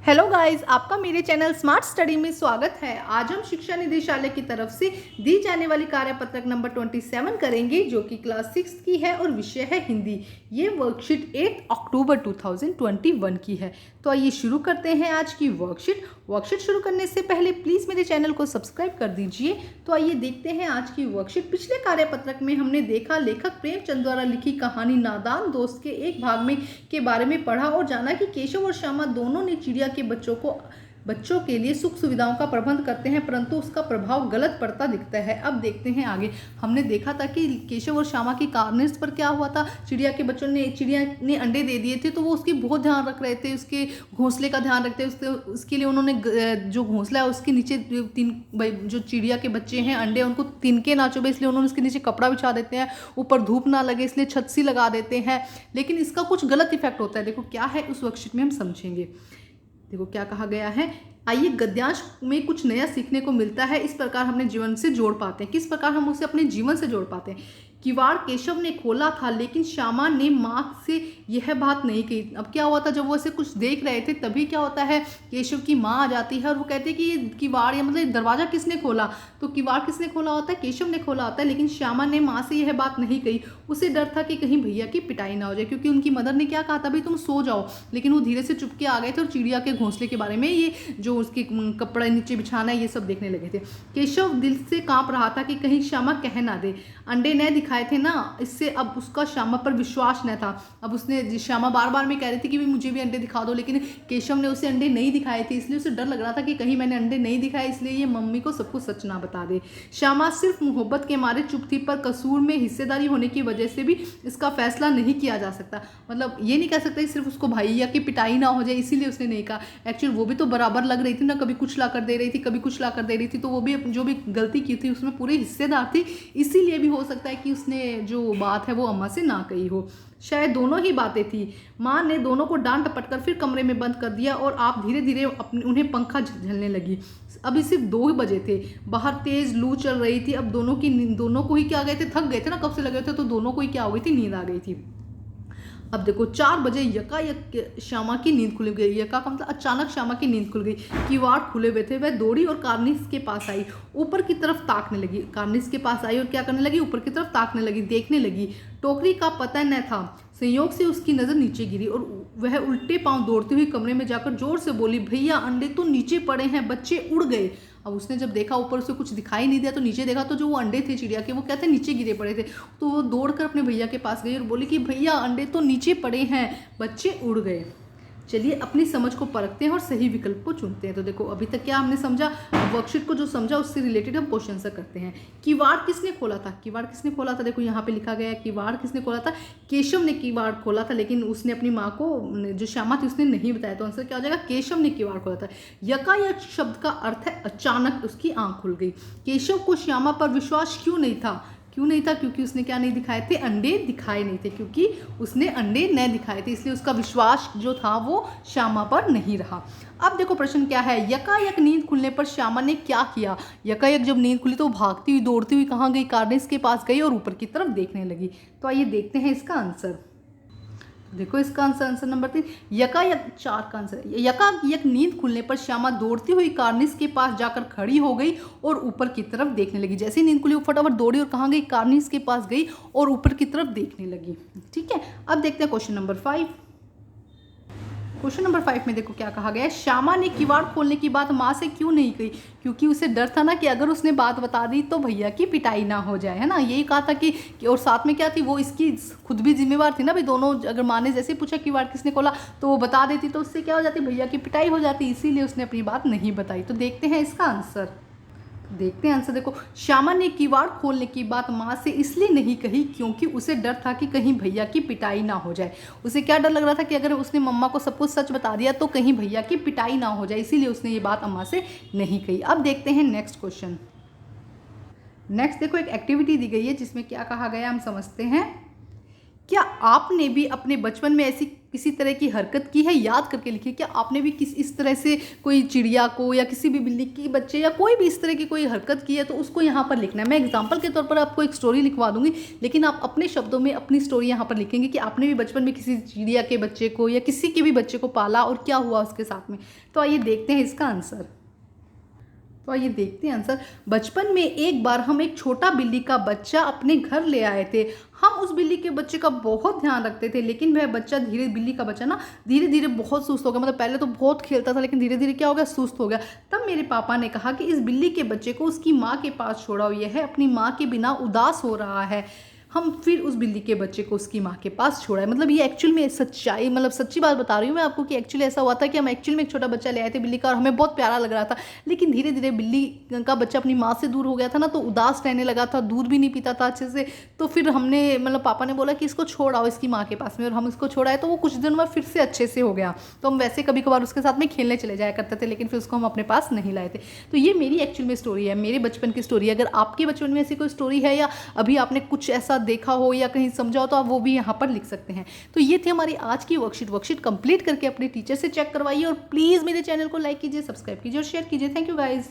Hello guys, आपका मेरे channel smart study में स्वागत है। आज हम शिक्षा निदेशालय की तरफ से दी जाने वाली कार्यपत्रक नंबर 27 करेंगे, जो कि क्लास 6 की है और विषय है हिंदी। ये वर्कशीट 8 अक्टूबर 2021 की है। तो आइए शुरू करते हैं आज की वर्कशीट शुरू करने से पहले प्लीज़ मेरे चैनल को सब्सक्राइब कर दीजिए। तो आइए देखते हैं आज की वर्कशीट। पिछले कार्यपत्रक में हमने देखा लेखक प्रेमचंद द्वारा लिखी कहानी नादान दोस्त के एक भाग में के बारे में पढ़ा और जाना कि केशव और श्यामा दोनों ने चिड़िया के बच्चों के लिए सुख सुविधाओं का प्रबंध करते हैं, परंतु उसका प्रभाव गलत पड़ता दिखता है। अब देखते हैं आगे। हमने देखा था कि केशव और श्यामा की कार्निस पर क्या हुआ था। चिड़िया ने अंडे दे दिए थे, तो वो उसकी बहुत ध्यान रख रहे थे, उसके घोंसले का ध्यान रखते उसके लिए उन्होंने जो घोंसला है उसके नीचे जो चिड़िया के बच्चे हैं अंडे उनको तिनके ना चुभे, इसलिए उन्होंने उसके नीचे कपड़ा बिछा देते हैं, ऊपर धूप ना लगे इसलिए छत सी लगा देते हैं। लेकिन इसका कुछ गलत इफेक्ट होता है। देखो क्या है उस वर्कशीट में हम समझेंगे। देखो क्या कहा गया है। आइए गद्यांश में कुछ नया सीखने को मिलता है, इस प्रकार हम अपने जीवन से जोड़ पाते हैं। किस प्रकार हम उसे अपने जीवन से जोड़ पाते हैं। किवाड़ केशव ने खोला था, लेकिन श्यामा ने माँ से यह बात नहीं कही। अब क्या हुआ था, जब वो ऐसे कुछ देख रहे थे तभी क्या होता है, केशव की माँ आ जाती है और वो कहते हैं कि ये किवाड़ या मतलब दरवाजा किसने खोला। तो किवाड़ किसने खोला होता है, केशव ने खोला होता है। लेकिन श्यामा ने माँ से यह बात नहीं कही। उसे डर था कि कहीं भैया की पिटाई ना हो जाए, क्योंकि उनकी मदर ने क्या कहा था, भाई तुम सो जाओ। लेकिन वो धीरे से चुपके आ गए थे और चिड़िया के घोंसले के बारे में, ये जो उसके कपड़े नीचे बिछाना है, ये सब देखने लगे थे। केशव दिल से कांप रहा था कि कहीं श्यामा कह ना दे। अंडे न दिखाए थे ना, इससे अब उसका श्यामा पर विश्वास न था। अब उसने श्यामा बार बार में कह रही थी कि भी मुझे भी अंडे दिखा दो, लेकिन केशव ने उसे अंडे नहीं दिखाए थे, इसलिए उसे डर लग रहा था कि कहीं मैंने अंडे नहीं दिखाए, इसलिए ये मम्मी को सब कुछ सच ना बता दे। श्यामा सिर्फ मोहब्बत के मारे चुप थी, पर कसूर में हिस्सेदारी होने की वजह से भी इसका फैसला नहीं किया जा सकता। मतलब ये नहीं कह सकता कि सिर्फ उसको भैया की पिटाई ना हो जाए इसीलिए उसने नहीं कहा। एक्चुअली वो भी तो बराबर लग रही थी ना, कभी कुछ ला कर दे रही थी, कभी कुछ ला कर दे रही थी, तो वो भी जो भी गलती की थी उसमें पूरे हिस्सेदार थी। इसीलिए भी हो सकता है कि उसने जो बात है वो अम्मा से ना कही हो। शायद दोनों ही बातें थी। माँ ने दोनों को डांट डपट कर फिर कमरे में बंद कर दिया और आप धीरे धीरे उन्हें पंखा झलने लगी। अभी सिर्फ 2 ही बजे थे, बाहर तेज लू चल रही थी। अब दोनों को ही क्या गए थे, थक गए थे ना, कब से लगे थे, तो दोनों को ही क्या हो गई थी, नींद आ गई थी। अब देखो 4 बजे यकायक श्यामा की नींद खुल गई। यका का मतलब अचानक श्यामा की नींद खुल गई। किवाड़ खुले हुए थे। वह दौड़ी और कार्निस के पास आई, ऊपर की तरफ ताकने लगी। कार्निस के पास आई और क्या करने लगी, ऊपर की तरफ ताकने लगी, देखने लगी। टोकरी का पता न था। संयोग से उसकी नज़र नीचे गिरी और वह उल्टे पांव दौड़ती हुई कमरे में जाकर जोर से बोली, भैया अंडे तो नीचे पड़े हैं, बच्चे उड़ गए। अब उसने जब देखा ऊपर उसे कुछ दिखाई नहीं दिया, तो नीचे देखा तो जो वो अंडे थे चिड़िया के वो क्या थे, नीचे गिरे पड़े थे। तो वो दौड़कर अपने भैया के पास गई और बोली कि भैया अंडे तो नीचे पड़े हैं, बच्चे उड़ गए। चलिए अपनी समझ को परखते हैं और सही विकल्प को चुनते हैं। तो देखो अभी तक क्या हमने समझा, वर्कशीट को जो समझा उससे रिलेटेड हम क्वेश्चन आंसर करते हैं। किवाड़ किसने खोला था, किवाड़ किसने खोला था, देखो यहाँ पे लिखा गया है किवाड़ किसने खोला था, केशव ने किवाड़ खोला था, लेकिन उसने अपनी माँ को, जो श्यामा थी, उसने नहीं बताया। तो आंसर क्या हो जाएगा, केशव ने किवाड़ खोला था। यकायक शब्द का अर्थ है अचानक उसकी आंख खुल गई। केशव को श्यामा पर विश्वास क्यों नहीं था, क्योंकि उसने क्या नहीं दिखाए थे, अंडे दिखाए नहीं थे, क्योंकि उसने अंडे न दिखाए थे, इसलिए उसका विश्वास जो था वो श्यामा पर नहीं रहा। अब देखो प्रश्न क्या है, यकायक नींद खुलने पर श्यामा ने क्या किया। यकायक जब नींद खुली तो भागती हुई दौड़ती हुई कहाँ गई, कार्निस के पास गई और ऊपर की तरफ देखने लगी। तो आइए देखते हैं इसका आंसर। देखो इसका आंसर नंबर 3, यकायक 4 का आंसर है। यकायक नींद खुलने पर श्यामा दौड़ती हुई कार्निस के पास जाकर खड़ी हो गई और ऊपर की तरफ देखने लगी। जैसे ही नींद खुली वो फटाफट दौड़ी और कहाँ गई, कार्निस के पास गई और ऊपर की तरफ देखने लगी। ठीक है, अब देखते हैं क्वेश्चन नंबर 5। क्वेश्चन नंबर 5 में देखो क्या कहा गया है, श्यामा ने किवाड़ खोलने की बात माँ से क्यों नहीं कही, क्योंकि उसे डर था ना कि अगर उसने बात बता दी तो भैया की पिटाई ना हो जाए, है ना, यही कहा था कि और साथ में क्या थी, वो इसकी खुद भी जिम्मेवार थी ना भाई। दोनों अगर माँ ने जैसे पूछा किवाड़ किसने खोला तो वो बता देती तो उससे क्या हो जाती, भैया की पिटाई हो जाती, इसीलिए उसने अपनी बात नहीं बताई। तो देखते हैं इसका आंसर। देखते हैं आंसर। देखो श्यामा ने किवाड़ खोलने की बात माँ से इसलिए नहीं कही क्योंकि उसे डर था कि कहीं भैया की पिटाई ना हो जाए। उसे क्या डर लग रहा था कि अगर उसने मम्मा को सब कुछ सच बता दिया तो कहीं भैया की पिटाई ना हो जाए, इसीलिए उसने ये बात अम्मा से नहीं कही। अब देखते हैं नेक्स्ट क्वेश्चन। नेक्स्ट देखो एक एक्टिविटी दी गई है जिसमें क्या कहा गया हम समझते हैं। क्या आपने भी अपने बचपन में ऐसी किसी तरह की हरकत की है, याद करके लिखिए। क्या आपने भी इस तरह से कोई चिड़िया को या किसी भी बिल्ली की बच्चे या कोई भी इस तरह की कोई हरकत की है, तो उसको यहाँ पर लिखना है। मैं एग्जाम्पल के तौर पर आपको एक स्टोरी लिखवा दूंगी, लेकिन आप अपने शब्दों में अपनी स्टोरी यहाँ पर लिखेंगे कि आपने भी बचपन में किसी चिड़िया के बच्चे को या किसी के भी बच्चे को पाला और क्या हुआ उसके साथ में। तो आइए देखते हैं इसका आंसर। तो आइए देखते हैं आंसर। बचपन में एक बार हम एक छोटा बिल्ली का बच्चा अपने घर ले आए थे। हम उस बिल्ली के बच्चे का बहुत ध्यान रखते थे, लेकिन वह बच्चा बिल्ली का बच्चा ना धीरे धीरे बहुत सुस्त हो गया। मतलब पहले तो बहुत खेलता था, लेकिन धीरे धीरे क्या हो गया, सुस्त हो गया। तब मेरे पापा ने कहा कि इस बिल्ली के बच्चे को उसकी माँ के पास छोड़ाओ, यह अपनी माँ के बिना उदास हो रहा है। हम फिर उस बिल्ली के बच्चे को उसकी माँ के पास छोड़ा है। मतलब ये एक्चुअल में सच्चाई, मतलब सच्ची बात बता रही हूँ मैं आपको कि एक्चुअली ऐसा हुआ था कि हम एक्चुअल में एक छोटा बच्चा ले आए थे बिल्ली का, और हमें बहुत प्यारा लग रहा था। लेकिन धीरे धीरे बिल्ली का बच्चा अपनी माँ से दूर हो गया था ना, तो उदास रहने लगा था, दूध भी नहीं पीता था अच्छे से। तो फिर हमने मतलब पापा ने बोला कि इसको छोड़ आओ इसकी माँ के पास में, और हम इसको छोड़ाए तो वो कुछ दिन में फिर से अच्छे से हो गया। तो हम वैसे कभी कभार उसके साथ में खेलने चले जाया करते थे, लेकिन फिर उसको हम अपने पास नहीं लाए थे। तो ये मेरी एक्चुअल में स्टोरी है, मेरे बचपन की स्टोरी है। अगर आपके बचपन में ऐसी कोई स्टोरी है या अभी आपने कुछ ऐसा देखा हो या कहीं समझा हो, तो आप वो भी यहाँ पर लिख सकते हैं। तो ये थी हमारी आज की वर्कशीट कंप्लीट करके अपने टीचर से चेक करवाइए, और प्लीज़ मेरे चैनल को लाइक कीजिए, सब्सक्राइब कीजिए और शेयर कीजिए। Thank you guys.